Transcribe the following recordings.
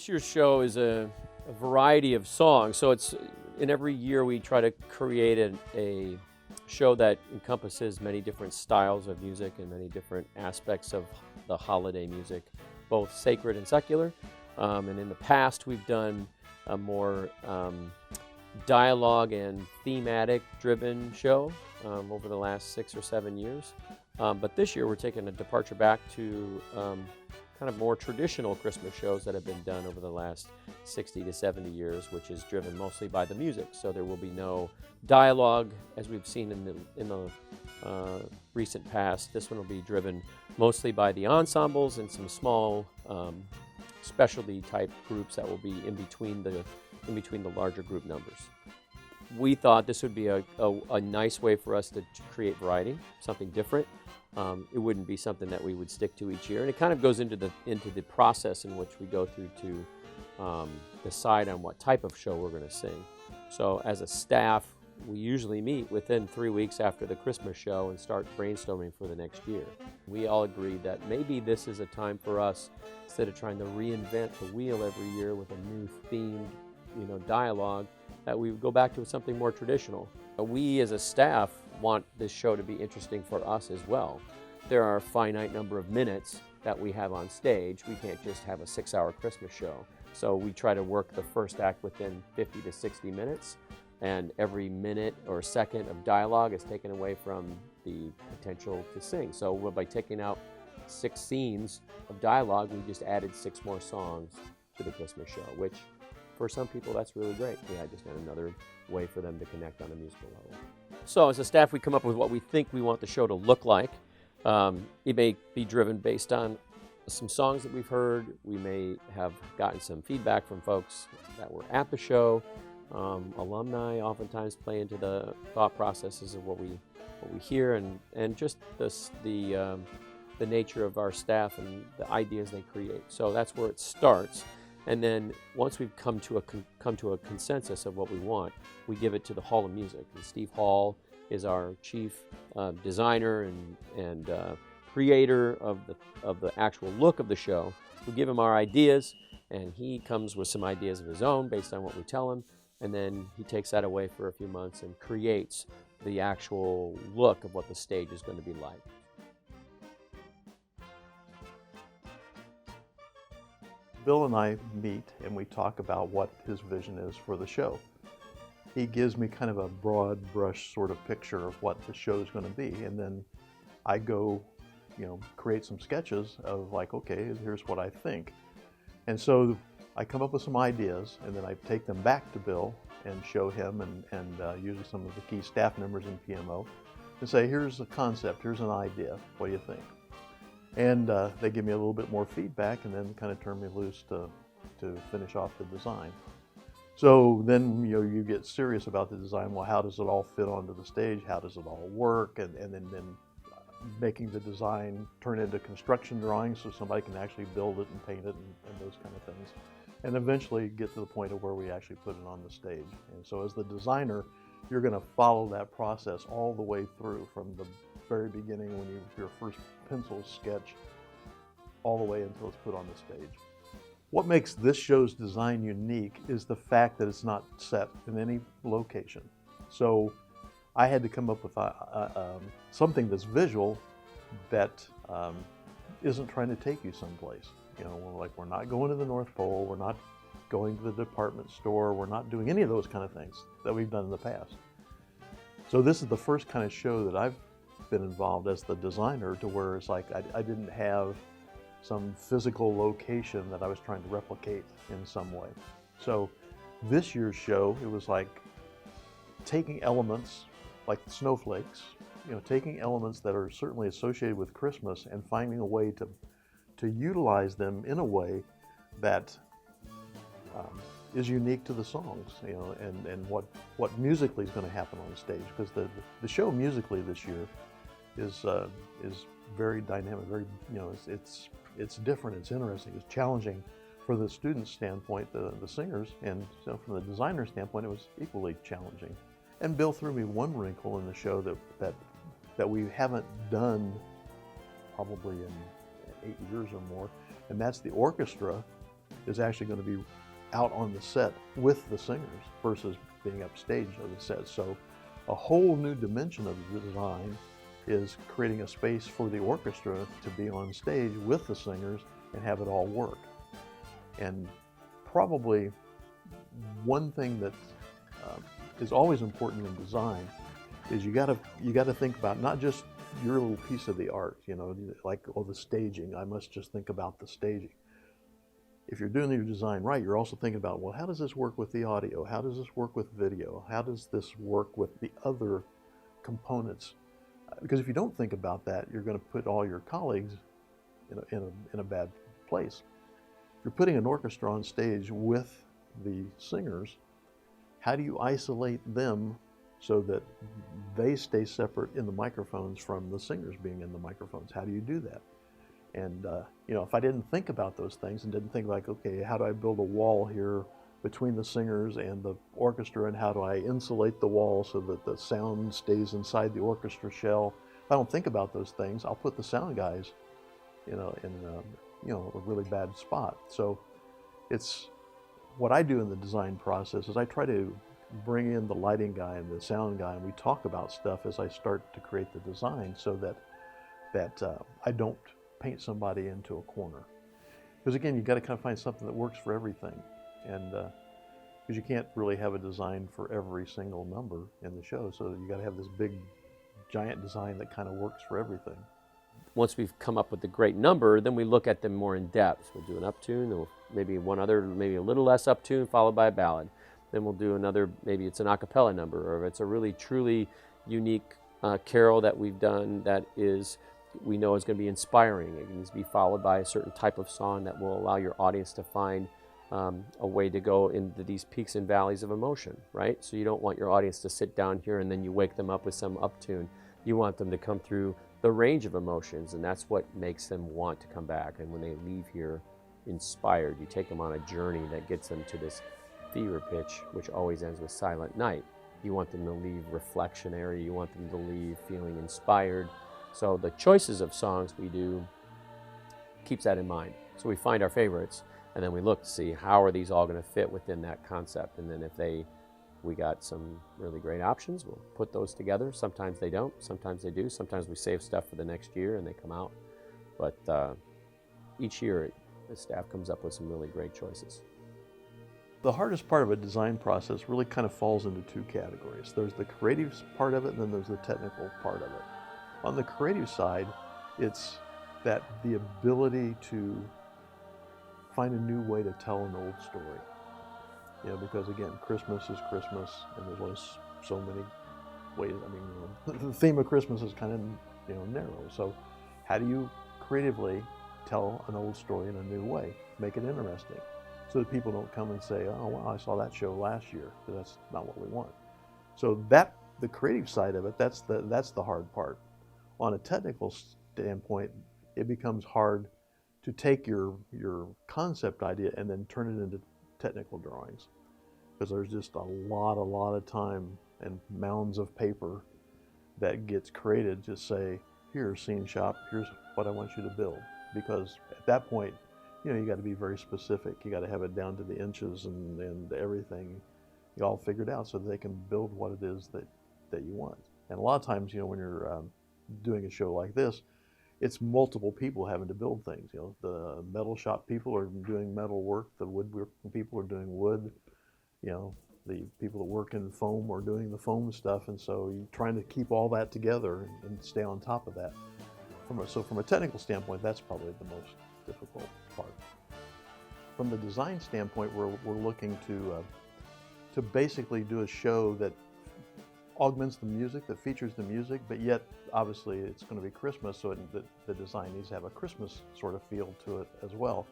This year's show is a variety of songs. So it's in every year we try to create a show that encompasses many different styles of music and many different aspects of the holiday music, both sacred and secular. And in the past, we've done a more dialogue and thematic driven show over the last 6 or 7 years. But this year, we're taking a departure back to kind of more traditional Christmas shows that have been done over the last 60 to 70 years, which is driven mostly by the music. So there will be no dialogue as we've seen in the recent past. This one will be driven mostly by the ensembles and some small specialty type groups that will be in between the larger group numbers. We thought this would be a nice way for us to create variety, something different. It wouldn't be something that we would stick to each year, and it kind of goes into the process in which we go through to decide on what type of show we're going to sing. So as a staff, we usually meet within 3 weeks after the Christmas show and start brainstorming for the next year. We all agreed that maybe this is a time for us, instead of trying to reinvent the wheel every year with a new themed, dialogue, that we would go back to something more traditional. We as a staff want this show to be interesting for us as well. There are a finite number of minutes that we have on stage. We can't just have a 6-hour Christmas show. So we try to work the first act within 50 to 60 minutes, and every minute or second of dialogue is taken away from the potential to sing. So by taking out 6 scenes of dialogue, we just added 6 more songs to the Christmas show, which for some people that's really great. Yeah, just another way for them to connect on a musical level. So as a staff, we come up with what we think we want the show to look like. It may be driven based on some songs that we've heard. We may have gotten some feedback from folks that were at the show. Alumni oftentimes play into the thought processes of what we hear, and just the nature of our staff and the ideas they create. So that's where it starts. And then once we've come to a consensus of what we want, we give it to the Hall of Music. And Steve Hall is our chief designer and creator of the actual look of the show. We give him our ideas, and he comes with some ideas of his own based on what we tell him, and then he takes that away for a few months and creates the actual look of what the stage is going to be like. Bill and I meet and we talk about what his vision is for the show. He gives me kind of a broad brush sort of picture of what the show is going to be, and then I go, create some sketches of like, okay, here's what I think. And so I come up with some ideas, and then I take them back to Bill and show him and usually some of the key staff members in PMO and say, here's a concept, here's an idea, what do you think? And they give me a little bit more feedback and then kind of turn me loose to finish off the design. So then you get serious about the design. Well, how does it all fit onto the stage? How does it all work? And then making the design turn into construction drawings so somebody can actually build it and paint it and those kind of things. And eventually get to the point of where we actually put it on the stage. And so as the designer, you're going to follow that process all the way through from the very beginning when your first pencil sketch all the way until it's put on the stage. What makes this show's design unique is the fact that it's not set in any location. So I had to come up with something that's visual that isn't trying to take you someplace. We're not going to the North Pole, we're not going to the department store, we're not doing any of those kind of things that we've done in the past. So this is the first kind of show that I've been involved as the designer to where it's like I didn't have some physical location that I was trying to replicate in some way. So this year's show, it was like taking elements like the snowflakes, taking elements that are certainly associated with Christmas and finding a way to utilize them in a way that is unique to the songs, and what musically is going to happen on the stage, because the show musically this year is very dynamic, very it's different, it's interesting, it's challenging for the students' standpoint, the singers, and so from the designer's standpoint, it was equally challenging. And Bill threw me one wrinkle in the show that we haven't done probably in 8 years or more, and that's the orchestra is actually going to be out on the set with the singers versus being upstage of the set. So a whole new dimension of the design is creating a space for the orchestra to be on stage with the singers and have it all work. And probably one thing that is always important in design is you got to think about not just your little piece of the art, you know, like, oh, the staging. I must just think about the staging. If you're doing your design right, you're also thinking about, well, how does this work with the audio? How does this work with video? How does this work with the other components? Because if you don't think about that, you're going to put all your colleagues in a bad place. If you're putting an orchestra on stage with the singers, how do you isolate them so that they stay separate in the microphones from the singers being in the microphones? How do you do that? And you know, if I didn't think about those things and didn't think like, okay, how do I build a wall here between the singers and the orchestra, and how do I insulate the wall so that the sound stays inside the orchestra shell? If I don't think about those things, I'll put the sound guys, in a really bad spot. So it's what I do in the design process is I try to bring in the lighting guy and the sound guy, and we talk about stuff as I start to create the design, so that I don't paint somebody into a corner. Because again, you got to kind of find something that works for everything, and because you can't really have a design for every single number in the show, so you got to have this big, giant design that kind of works for everything. Once we've come up with the great number, then we look at them more in depth. We'll do an uptune, then maybe one other, maybe a little less uptune, followed by a ballad. Then we'll do another, maybe it's an a cappella number, or if it's a really truly unique carol that we've done that we know is going to be inspiring. It needs to be followed by a certain type of song that will allow your audience to find a way to go into these peaks and valleys of emotion, right? So you don't want your audience to sit down here and then you wake them up with some uptune. You want them to come through the range of emotions, and that's what makes them want to come back. And when they leave here inspired, you take them on a journey that gets them to this fever pitch, which always ends with Silent Night. You want them to leave reflectionary. You want them to leave feeling inspired. So the choices of songs we do keeps that in mind. So we find our favorites, and then we look to see how are these all going to fit within that concept. And then if we got some really great options, we'll put those together. Sometimes they don't, sometimes they do. Sometimes we save stuff for the next year and they come out. But each year the staff comes up with some really great choices. The hardest part of a design process really kind of falls into two categories. There's the creative part of it, and then there's the technical part of it. On the creative side, it's that the ability to find a new way to tell an old story. You know, because again, Christmas is Christmas, and there's only so many ways. I mean, the theme of Christmas is kind of, narrow. So how do you creatively tell an old story in a new way, make it interesting, so that people don't come and say, oh, wow, I saw that show last year, because that's not what we want. So the creative side of it, that's the hard part. On a technical standpoint, it becomes hard to take your concept idea and then turn it into technical drawings, because there's just a lot of time and mounds of paper that gets created to say, here's scene shop, here's what I want you to build. Because at that point, you got to be very specific. You got to have it down to the inches and everything you all figured out, so that they can build what it is that you want. And a lot of times, when you're doing a show like this, it's multiple people having to build things. The metal shop people are doing metal work, the woodwork people are doing wood, the people that work in foam are doing the foam stuff, and so you're trying to keep all that together and stay on top of that. So from a technical standpoint, that's probably the most difficult part. From the design standpoint, we're looking to basically do a show that augments the music, that features the music, but yet obviously it's going to be Christmas, so the design needs to have a Christmas sort of feel to it as well.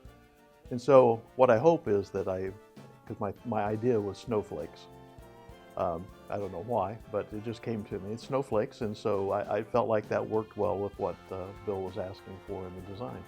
And so what I hope is that because my idea was snowflakes. I don't know why, but it just came to me. It's snowflakes, and so I felt like that worked well with what Bill was asking for in the design.